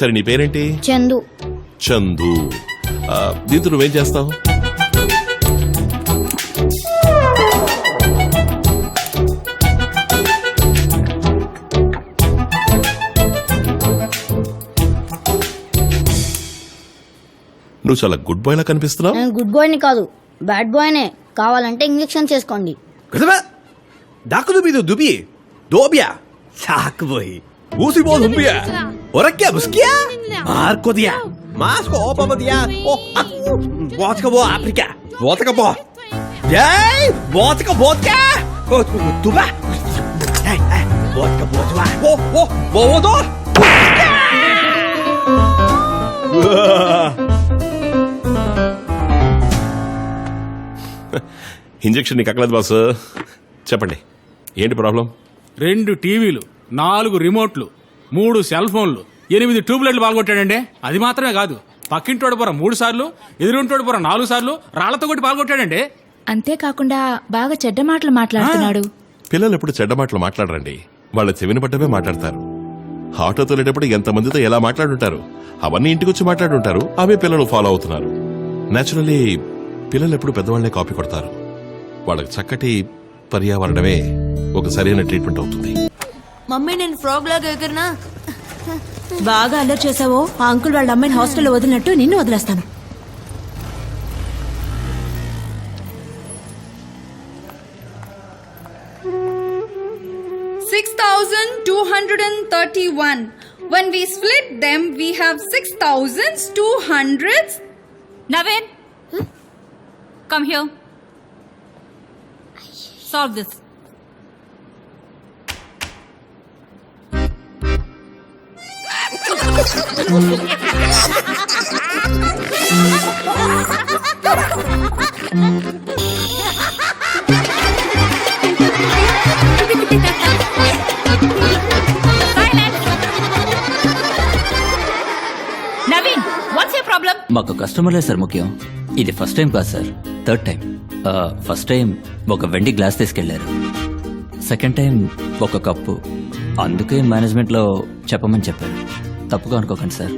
సరే నీ పేరేంటి? చందు. చందు. దీంతో నువ్వేం చేస్తావు? నువ్వు చాలా గుడ్ బాయ్ లా కనిపిస్తున్నావు. నేను గుడ్ బాయ్ని కాదు, బ్యాడ్ బాయ్నే. కావాలంటే ఇంజెక్షన్ చేసుకోండి. 다크 두비도 두비 도비야 사크 보이 무슬보 둠비야 오락기야 무스키야 마르코디야 마스코 오빠버디야 오 워트카 뭐 아프리카 워트카 뭐 야이 워트카 워트카 두바 워트카 뭐 좋아 오오 뭐도 ఇంజెక్షన్ నీకు అక్కలేదు బాస్. చెప్పండి ఏంటి ప్రాబ్లం? 2 టీవీలు, 4 రిమోట్లు, 3 సెల్ ఫోన్లు, 8 ట్యూబ్లైట్లు పాల్గొట్టాడండి. అది మాత్రమే కాదు, పక్కింటోడు పొర 3 సార్లు, ఎదురుంటోడు పొర 4 సార్లు రాళ్లతో కొట్టి పాల్గొట్టాడండి. అంతేకాకుండా బాగా చెడ్డ మాటలు మాట్లాడుతున్నాడు. పిల్లలు ఎప్పుడు చెడ్డ మాటలు మాట్లాడరండి, వాళ్ళ చెవిని పట్టమే మాట్లాడతారు. ఆటో తోలేటప్పుడు ఎంతమందితో ఎలా మాట్లాడుంటారు, అవన్నీ ఇంటికి వచ్చి మాట్లాడుంటారు. అవే పిల్లలు ఫాలో అవుతున్నారు. నేచురల్లీ పిల్లలు ఎప్పుడు పెద్దవాళ్లే కాపీ కొడతారు. వాళ్ళకి చక్కటి పర్యావరణమే ఒక సరైన ట్రీట్మెంట్ అవుతుంది. మమ్మీ నేను ఫ్రాగ్ లాగా ఎగిరినా. బాగా అల్లరి చేసావో ఆ అంకుల్ వాళ్ళ అమ్మాయిని హాస్టల్లో వదిలినట్టు నిన్ను వదిలేస్తాను. $6,231. When we split them, we have 6,200. Naveen come here, solve this. Naveen, what's your problem? మాకు కస్టమర్లే సార్ ముఖ్యం. ఇది ఫస్ట్ టైం కాదు sir, 3rd time. First time ఒక వెండి గ్లాస్ తీసుకెళ్లారు, సెకండ్ టైం ఒక కప్పు. అందుకే మేనేజ్మెంట్ లో చెప్పమని చెప్పారు. తప్పుగా అనుకోకండి సార్.